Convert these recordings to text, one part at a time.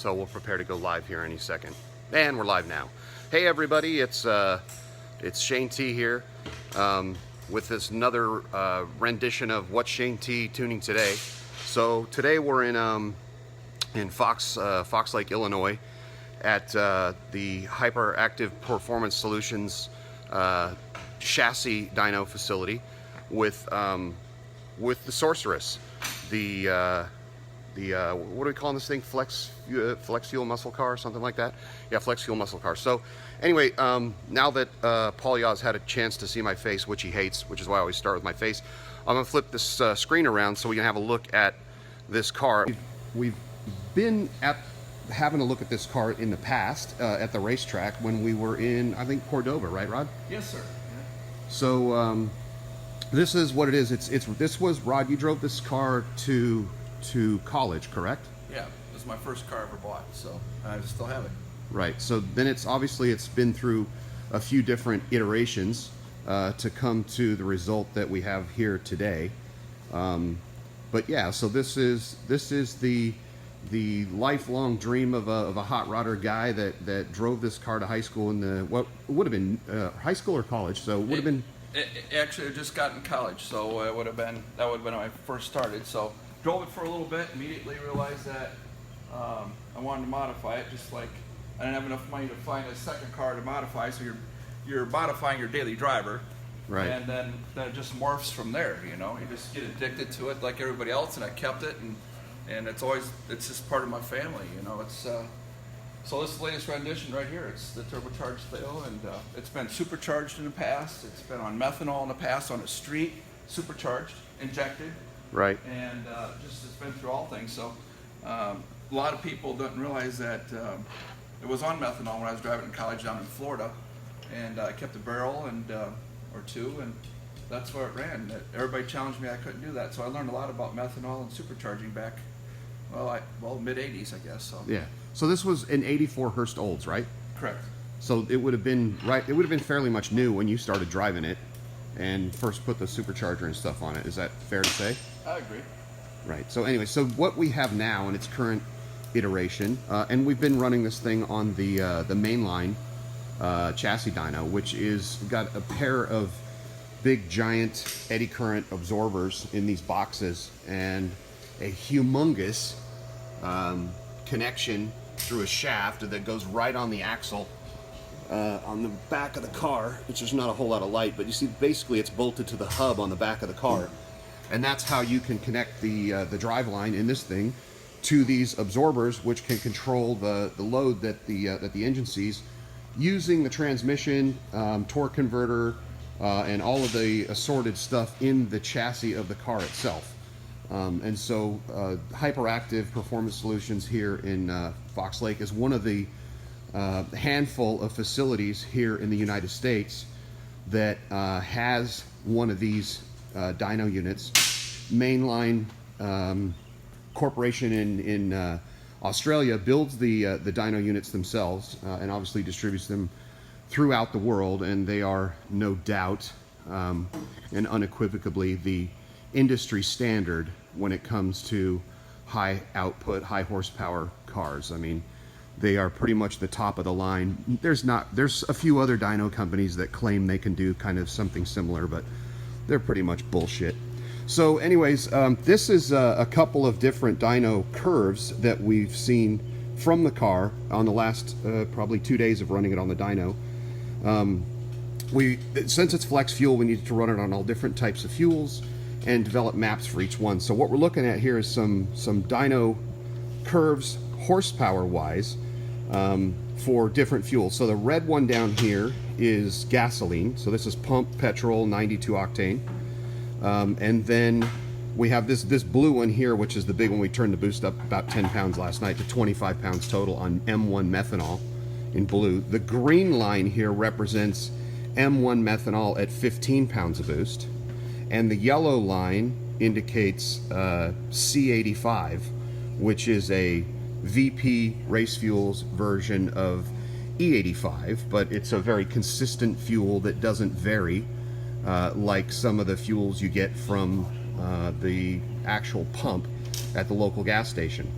so we'll prepare to go live here any second. And we're live now. Hey everybody, it's Shane T here with this another rendition of What's Shane T Tuning Today. So today we're in Fox Lake, Illinois, at the Hyperaktiv Performance Solutions chassis dyno facility with the Sorceress, the what are we calling this thing? Flex fuel muscle car or something like that? Yeah, flex fuel muscle car. So anyway, now that Paul Yaw's had a chance to see my face, which he hates, which is why I always start with my face, I'm gonna flip this screen around so we can have a look at this car. We've been having a look at this car in the past at the racetrack when we were in, I think, Cordova, right, Rod? Yes, sir. Yeah. So this is what it is. This was, Rod, you drove this car to college, correct? Yeah, this is my first car I ever bought, so I still have it. Right. So then it's been through a few different iterations to come to the result that we have here today. But yeah, so this is the lifelong dream of a hot rodder guy that drove this car to high school in the, what would have been high school or college. So it would have been. Actually, I just got in college, so that would have been when I first started. So drove it for a little bit, immediately realized that I wanted to modify it, just like I didn't have enough money to find a second car to modify, so you're modifying your daily driver. Right. And then it just morphs from there, you know. You just get addicted to it like everybody else, and I kept it, and it's just part of my family, you know. It's so this latest rendition right here, it's the turbocharged Theo, and it's been supercharged in the past. It's been on methanol in the past on the street, supercharged, injected. Right. And just it's been through all things. So a lot of people don't realize that it was on methanol when I was driving in college down in Florida, and I kept a barrel or two, and that's where it ran. Everybody challenged me I couldn't do that, so I learned a lot about methanol and supercharging back, mid '80s, I guess. So yeah. So this was an '84 Hurst Olds, right? Correct. So it would have been It would have been fairly much new when you started driving it, and first put the supercharger and stuff on it. Is that fair to say? I agree. Right. So anyway, so what we have now in its current iteration, and we've been running this thing on the Mainline chassis dyno, which is got a pair of big giant eddy current absorbers in these boxes and a humongous connection through a shaft that goes right on the axle on the back of the car, which is not a whole lot of light, but you see basically it's bolted to the hub on the back of the car. And that's how you can connect the driveline in this thing to these absorbers, which can control the load that the engine sees, using the transmission, torque converter, and all of the assorted stuff in the chassis of the car itself. And so Hyperaktiv Performance Solutions here in Fox Lake is one of the handful of facilities here in the United States that has one of these dyno units. Mainline Corporation in Australia builds the dyno units themselves and obviously distributes them throughout the world, and they are no doubt and unequivocally the industry standard when it comes to high output, high horsepower cars. I mean, they are pretty much the top of the line. There's a few other dyno companies that claim they can do kind of something similar, but they're pretty much bullshit. So anyways, this is a couple of different dyno curves that we've seen from the car on the last probably 2 days of running it on the dyno. Since it's flex fuel, we need to run it on all different types of fuels and develop maps for each one. So what we're looking at here is some dyno curves horsepower wise for different fuels. So the red one down here is gasoline. So this is pump petrol 92 octane. And then we have this blue one here, which is the big one. We turned the boost up about 10 pounds last night to 25 pounds total on M1 methanol in blue. The green line here represents M1 methanol at 15 pounds of boost. And the yellow line indicates C85, which is a VP Race Fuels version of E85, but it's a very consistent fuel that doesn't vary like some of the fuels you get from the actual pump at the local gas station.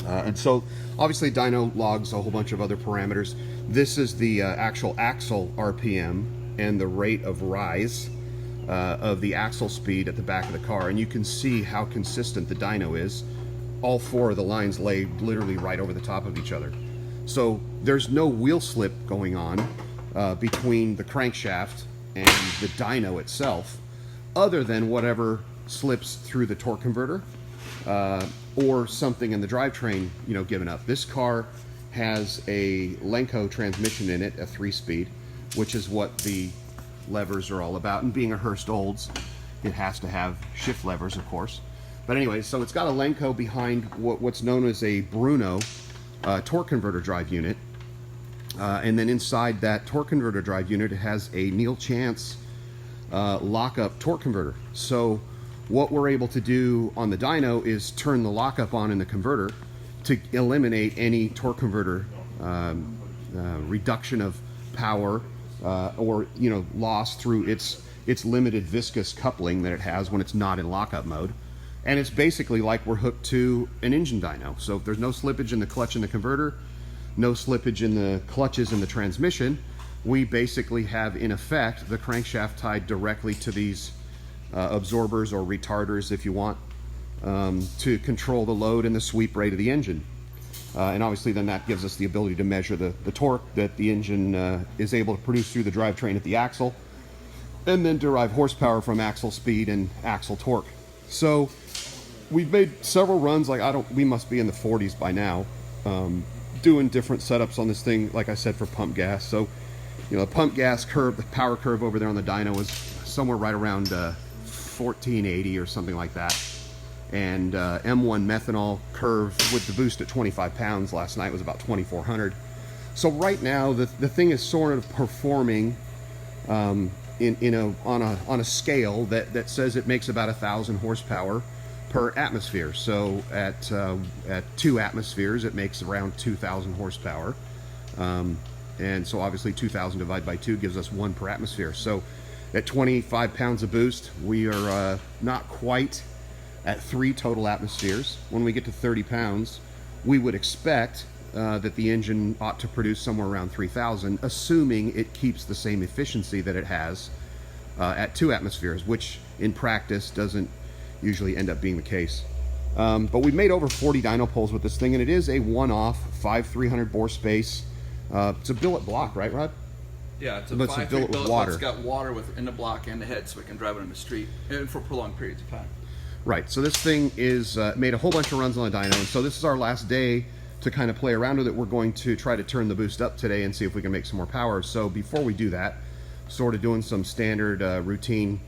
And so obviously dyno logs a whole bunch of other parameters. This is the actual axle RPM and the rate of rise of the axle speed at the back of the car, and you can see how consistent the dyno is. All four of the lines lay literally right over the top of each other. So there's no wheel slip going on between the crankshaft and the dyno itself, other than whatever slips through the torque converter or something in the drivetrain, you know, given up. This car has a Lenco transmission in it, a 3-speed, which is what the levers are all about. And being a Hurst Olds, it has to have shift levers, of course. But anyway, so it's got a Lenco behind what's known as a Bruno torque converter drive unit. And then inside that torque converter drive unit, it has a Neil Chance lockup torque converter. So what we're able to do on the dyno is turn the lockup on in the converter to eliminate any torque converter reduction of power or, you know, loss through its limited viscous coupling that it has when it's not in lockup mode. And it's basically like we're hooked to an engine dyno. So if there's no slippage in the clutch in the converter, no slippage in the clutches in the transmission, we basically have, in effect, the crankshaft tied directly to these absorbers or retarders, if you want, to control the load and the sweep rate of the engine. And obviously then that gives us the ability to measure the torque that the engine is able to produce through the drivetrain at the axle, and then derive horsepower from axle speed and axle torque. So we've made several runs, like we must be in the 40s by now, doing different setups on this thing, like I said, for pump gas. So, you know, the pump gas curve, the power curve over there on the dyno is somewhere right around 1480 or something like that. And M1 methanol curve with the boost at 25 pounds last night was about 2400. So right now the thing is sort of performing on a scale that says it makes about 1,000 horsepower per atmosphere. So at 2 atmospheres it makes around 2,000 horsepower, and so obviously 2,000 divided by 2 gives us 1 per atmosphere. So at 25 pounds of boost, we are not quite at 3 total atmospheres. When we get to 30 pounds, we would expect that the engine ought to produce somewhere around 3,000, assuming it keeps the same efficiency that it has at 2 atmospheres, which in practice doesn't usually end up being the case. But we've made over 40 dyno poles with this thing, and it is a one-off 5,300 bore space. It's a billet block, right, Rod? Yeah, it's a But it's a 5 billet with billet, water. It's got water within the block and the head, so we can drive it in the street and for prolonged periods of time. Right, so this thing is made a whole bunch of runs on the dyno, and so this is our last day to kind of play around with it. We're going to try to turn the boost up today and see if we can make some more power. So before we do that, sort of doing some standard routine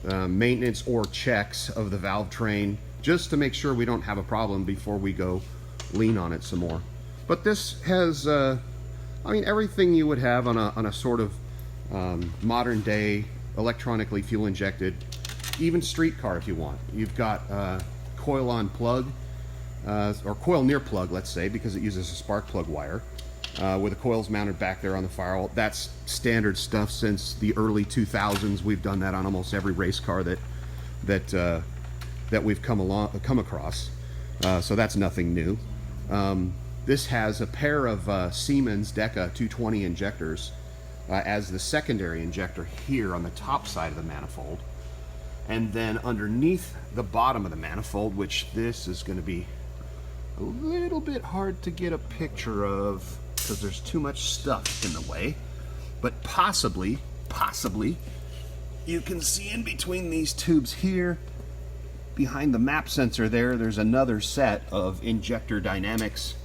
maintenance or checks of the valve train, just to make sure we don't have a problem before we go lean on it some more. But this has, I mean, everything you would have on a sort of modern day electronically fuel injected, even street car if you want. You've got coil on plug, or coil near plug, let's say, because it uses a spark plug wire, with the coils mounted back there on the firewall. That's standard stuff since the early 2000s. We've done that on almost every race car that we've come across. So that's nothing new. This has a pair of Siemens Deca 220 injectors as the secondary injector here on the top side of the manifold. And then underneath the bottom of the manifold, which this is going to be a little bit hard to get a picture of because there's too much stuff in the way, but possibly you can see in between these tubes here, behind the map sensor there's another set of Injector Dynamics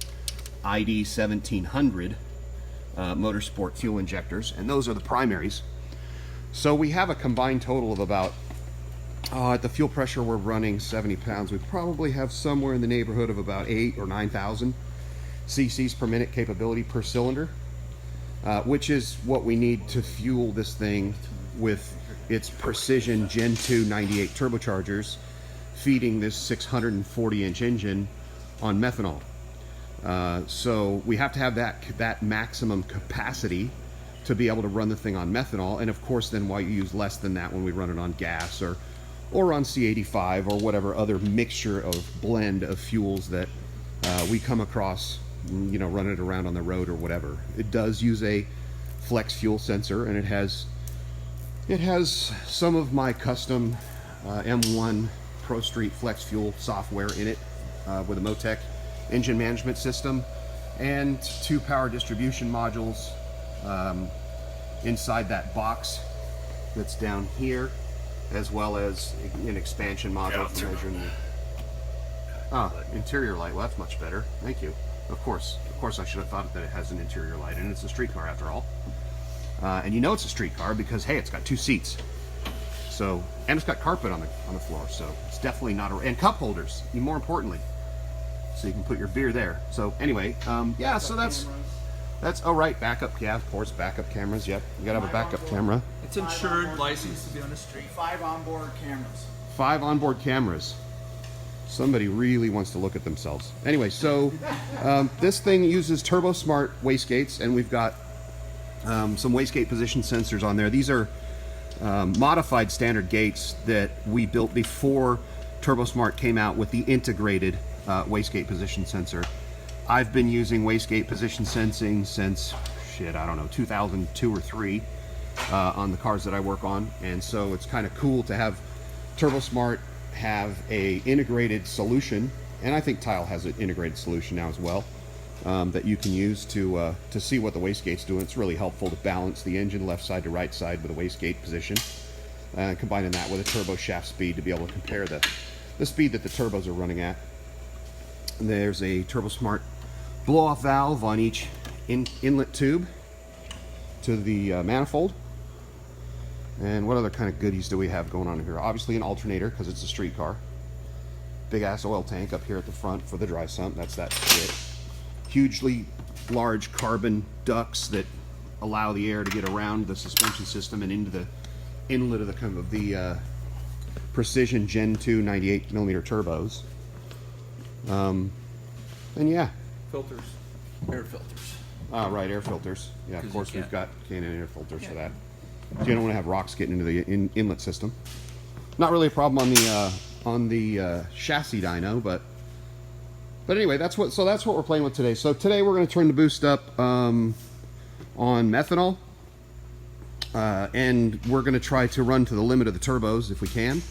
ID 1700 motorsport fuel injectors, and those are the primaries. So we have a combined total of about, at the fuel pressure we're running 70 pounds, we probably have somewhere in the neighborhood of about 8,000 or 9,000 cc's per minute capability per cylinder, which is what we need to fuel this thing with its precision Gen 2 98 turbochargers, feeding this 640-inch engine on methanol. So we have to have that maximum capacity to be able to run the thing on methanol, and of course then why you use less than that when we run it on gas or on C85 or whatever other mixture of blend of fuels that we come across, you know, running it around on the road or whatever. It does use a flex fuel sensor, and it has some of my custom M1 Pro Street Flex Fuel software in it with a Motec engine management system and 2 power distribution modules inside that box that's down here, as well as an expansion module for measuring the interior light. Well, that's much better. Thank you. Of course I should have thought that it has an interior light, and it's a street car after all. And you know it's a street car because, hey, it's got 2 seats. So, and it's got carpet on the floor, so it's definitely not and cup holders, even more importantly, so you can put your beer there. So anyway, yeah, so that's oh right, backup, yeah, of course, backup cameras. Yep, you gotta have a backup camera. It's insured, licensed to be on the street. 5 onboard cameras. 5 onboard cameras. Somebody really wants to look at themselves. Anyway, so this thing uses TurboSmart wastegates, and we've got some wastegate position sensors on there. These are modified standard gates that we built before TurboSmart came out with the integrated wastegate position sensor. I've been using wastegate position sensing since, shit, I don't know, 2002 or 3 on the cars that I work on, and so it's kind of cool to have TurboSmart have a integrated solution, and I think Tile has an integrated solution now as well, that you can use to see what the wastegate's doing. It's really helpful to balance the engine left side to right side with a wastegate position, combining that with a turbo shaft speed to be able to compare the speed that the turbos are running at. And there's a TurboSmart blow-off valve on each inlet tube to the manifold. And what other kind of goodies do we have going on here? Obviously an alternator, because it's a street car. Big ass oil tank up here at the front for the dry sump. That's that shit. Hugely large carbon ducts that allow the air to get around the suspension system and into the inlet of the Precision Gen 2 98mm turbos. And yeah. Filters. Air filters. Right, air filters. Yeah, of 'Cause course you we've got K&N air filters Yeah. for that. So you don't want to have rocks getting into the inlet system. Not really a problem on the chassis dyno, but anyway, that's what we're playing with today. So today we're going to turn the boost up on methanol, and we're going to try to run to the limit of the turbos if we can,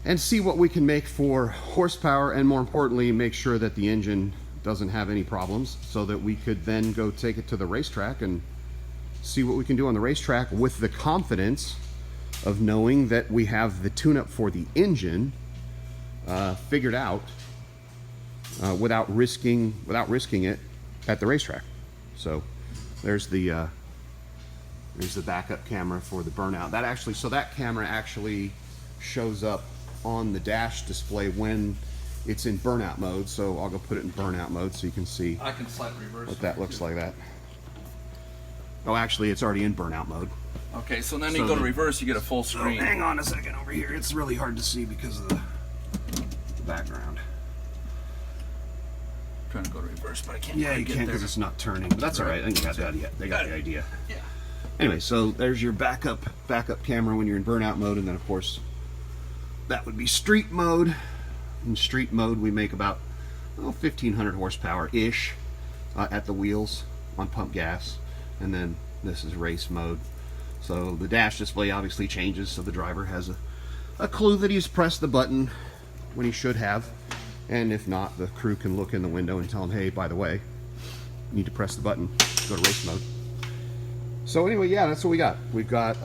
and see what we can make for horsepower, and more importantly, make sure that the engine doesn't have any problems, so that we could then go take it to the racetrack and see what we can do on the racetrack with the confidence of knowing that we have the tune-up for the engine figured out without risking it at the racetrack. So there's the backup camera for the burnout. That camera actually shows up on the dash display when it's in burnout mode. So I'll go put it in burnout mode so you can see I can slightly reverse what that looks like. That. Oh, actually, it's already in burnout mode. Okay, so then you go to reverse, you get a full screen. Hang on a second over here. It's really hard to see because of the background. I'm trying to go to reverse, but I can't. Yeah, quite you get can't there. because it's not turning. But that's all right. I think you got the idea. They got the idea. Yeah. Anyway, so there's your backup camera when you're in burnout mode, and then of course that would be street mode. In street mode, we make about 1,500 horsepower ish at the wheels on pump gas, and then this is race mode. So the dash display obviously changes, so the driver has a clue that he's pressed the button when he should have, and if not, the crew can look in the window and tell him, hey, by the way, you need to press the button to go to race mode. So anyway, yeah, that's what we got. We've got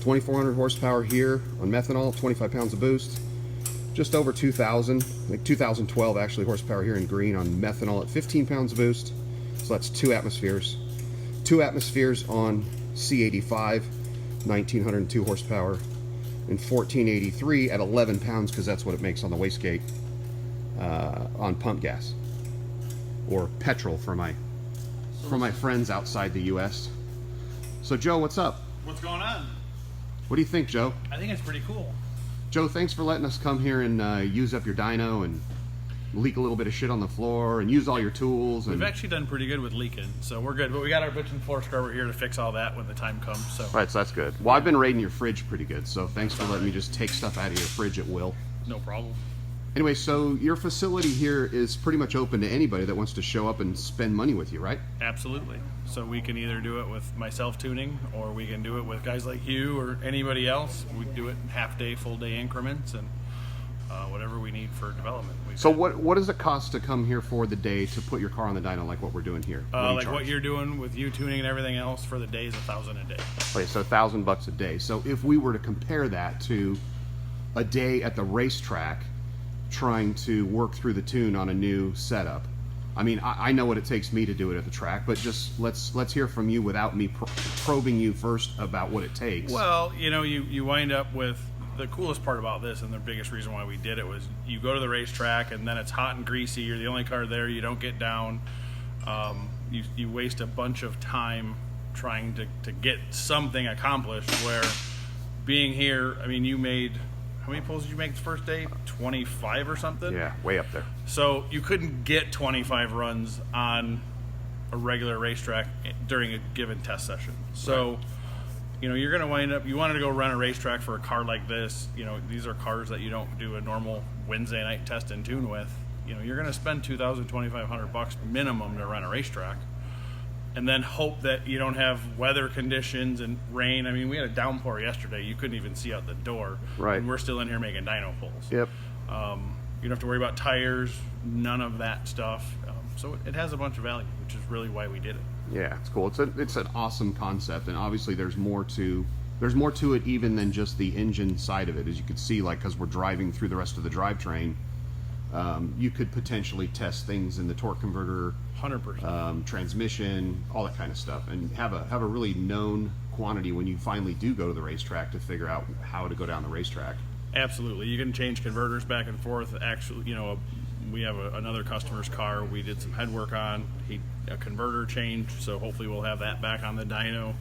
2,400 horsepower here on methanol, 25 pounds of boost, just over 2,000, like 2,012 actually horsepower here in green on methanol at 15 pounds of boost. So that's 2 atmospheres. 2 atmospheres on C85, 1,902 horsepower, and 1,483 at 11 pounds, because that's what it makes on the wastegate on pump gas, or petrol for my friends outside the U.S. So Joe, what's up? What's going on? What do you think, Joe? I think it's pretty cool. Joe, thanks for letting us come here and use up your dyno and leak a little bit of shit on the floor and use all your tools. And We've actually done pretty good with leaking, so we're good. But we got our bitchin' floor scrubber here to fix all that when the time comes. So right, so that's good. Well, I've been raiding your fridge pretty good, so thanks for letting me just take stuff out of your fridge at will. no problem. Anyway, so your facility here is pretty much open to anybody that wants to show up and spend money with you, right? Absolutely. So we can either do it with myself tuning, or we can do it with guys like you or anybody else. We do it in half-day, full-day increments, and whatever we need for development. So what does it cost to come here for the day to put your car on the dyno, like what we're doing here? What you're doing with you tuning and everything else for the day is $1,000 a day. Okay, so $1,000 a day. So if we were to compare that to a day at the racetrack trying to work through the tune on a new setup, I mean, I know what it takes me to do it at the track, but just let's hear from you without me probing you first about what it takes. Well, you wind up with the coolest part about this, and the biggest reason why we did it, was you go to the racetrack and then it's hot and greasy. You're the only car there. You don't get down. You waste a bunch of time trying to get something accomplished. Where being here, I mean, you made, how many pulls did you make the first day? 25 or something? Yeah, way up there. So you couldn't get 25 runs on a regular racetrack during a given test session. So, you're going to wind up, you wanted to go run a racetrack for a car like this. These are cars that you don't do a normal Wednesday night test and tune with. You're going to spend $2,000, $2,500 minimum to run a racetrack, and then hope that you don't have weather conditions and rain. I mean, we had a downpour yesterday. You couldn't even see out the door. Right. And we're still in here making dyno pulls. Yep. You don't have to worry about tires, none of that stuff. So it has a bunch of value, which is really why we did it. Yeah, it's cool. It's an awesome concept, and obviously there's more to it even than just the engine side of it. As you can see, like, because we're driving through the rest of the drivetrain, you could potentially test things in the torque converter, 100%, transmission, all that kind of stuff, and have a really known quantity when you finally do go to the racetrack to figure out how to go down the racetrack. Absolutely. You can change converters back and forth. Actually, we have another customer's car we did some head work on. A converter changed, so hopefully we'll have that back on the dyno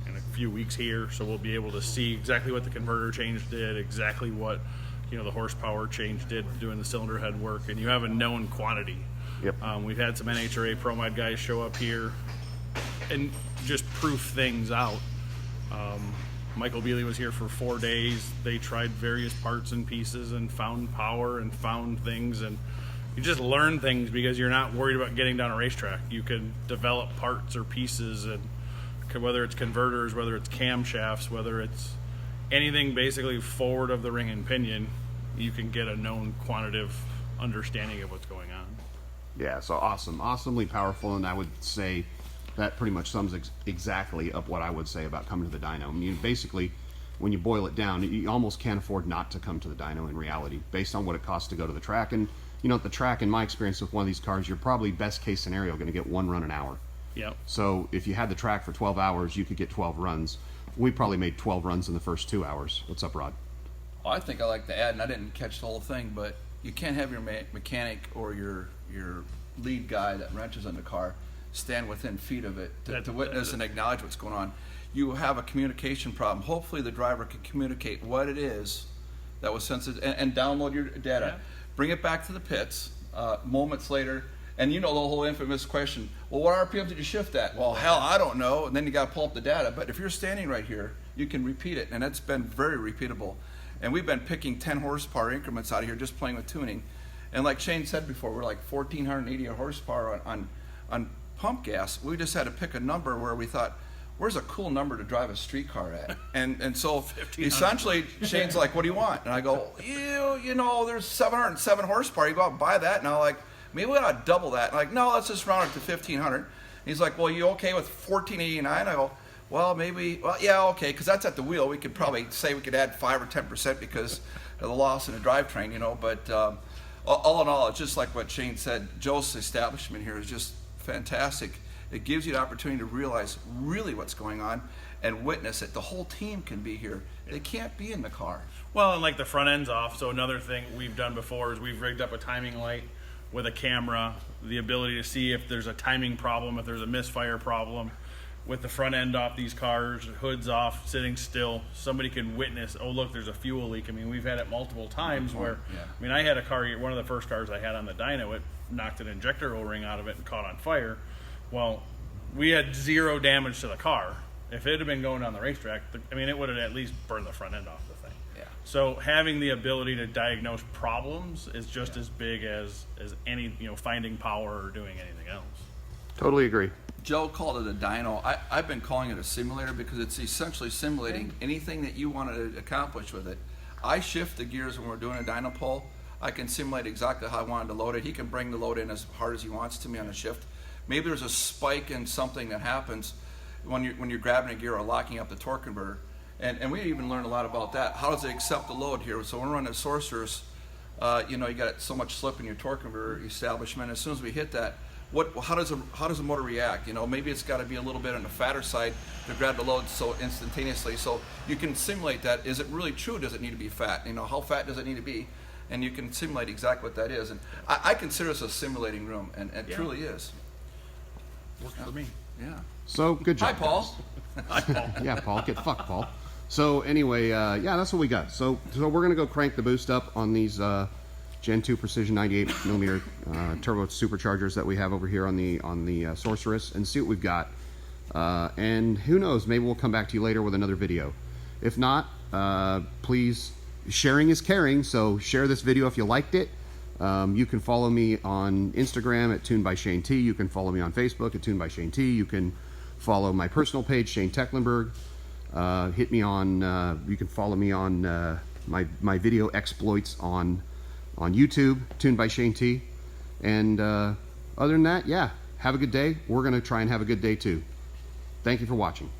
in a few weeks here. So we'll be able to see exactly what the converter change did, exactly what the horsepower change did doing the cylinder head work, and you have a known quantity. Yep. We've had some NHRA ProMod guys show up here and just proof things out. Michael Bealey was here for 4 days. They tried various parts and pieces and found power and found things, and you just learn things because you're not worried about getting down a racetrack. You can develop parts or pieces, and whether it's converters, whether it's camshafts, whether it's anything basically forward of the ring and pinion, you can get a known quantitative understanding of what's going on. Yeah, so awesomely powerful, and I would say that pretty much sums exactly up what I would say about coming to the dyno. I mean, basically, when you boil it down, you almost can't afford not to come to the dyno in reality, based on what it costs to go to the track. And at the track, in my experience with one of these cars, you're probably best case scenario going to get 1 run an hour. Yep. So if you had the track for 12 hours, you could get 12 runs. We probably made 12 runs in the first 2 hours. What's up, Rod? Well, I think I like to add, and I didn't catch the whole thing, but you can't have your mechanic or your lead guy that wrenches on the car stand within feet of it to witness and acknowledge what's going on. You have a communication problem. Hopefully the driver can communicate what it is that was sensitive and download your data. Yeah. Bring it back to the pits moments later, and the whole infamous question, well, what RPM did you shift at? Well, hell, I don't know. And then you got to pull up the data. But if you're standing right here, you can repeat it, and it's been very repeatable. And we've been picking 10 horsepower increments out of here just playing with tuning. And like Shane said before, we're like 1,480 horsepower on pump gas. We just had to pick a number where we thought, where's a cool number to drive a street car at? And so essentially Shane's like, what do you want? And I go, there's 707 horsepower. You go out and buy that. And I'm like, maybe we ought to double that. And I'm like, no, let's just round it to 1,500. And he's like, well, you okay with 1,489? I go, well, yeah, okay, because that's at the wheel. We could probably say we could add 5 or 10% because of the loss in the drivetrain, But all in all, it's just like what Shane said. Joe's establishment here is just fantastic. It gives you the opportunity to realize really what's going on and witness it. The whole team can be here. They can't be in the car. Well, and like the front end's off, so another thing we've done before is we've rigged up a timing light with a camera, the ability to see if there's a timing problem, if there's a misfire problem. With the front end off these cars, hoods off, sitting still, somebody can witness, oh look, there's a fuel leak. I mean, we've had it multiple times where, I had a car, one of the first cars I had on the dyno, it knocked an injector O-ring out of it and caught on fire. Well, we had 0 damage to the car. If it had been going down the racetrack, it would have at least burned the front end off the thing. Yeah. So having the ability to diagnose problems is just as big as any, finding power or doing anything else. Totally agree. Joe called it a dyno. I've been calling it a simulator because it's essentially simulating anything that you want to accomplish with it. I shift the gears when we're doing a dyno pull. I can simulate exactly how I wanted to load it. He can bring the load in as hard as he wants to me on a shift. Maybe there's a spike in something that happens when you're grabbing a gear or locking up the torque converter. And we even learned a lot about that. How does it accept the load here? So when we're running a Sorceress, you got so much slip in your torque converter establishment. As soon as we hit that, how does the motor react? Maybe it's got to be a little bit on the fatter side to grab the load so instantaneously. So you can simulate that. Is it really true? Does it need to be fat? How fat does it need to be? And you can simulate exactly what that is. And I consider this a simulating room, and it truly is. Worked for me. Yeah. So good job. Hi, Paul. Hi, Paul. Yeah, Paul. Get fucked, Paul. So anyway, yeah, that's what we got. So we're gonna go crank the boost up on these Gen 2 Precision 98 millimeter turbo superchargers that we have over here on the Sorceress, and see what we've got. And who knows? Maybe we'll come back to you later with another video. If not, please, sharing is caring. So share this video if you liked it. You can follow me on Instagram at Tuned by Shane T. You can follow me on Facebook at Tuned by Shane T. You can follow my personal page, Shane Tecklenburg. Hit me on. You can follow me on my video exploits on YouTube, Tuned by Shane T. And other than that, yeah, have a good day. We're gonna try and have a good day too. Thank you for watching.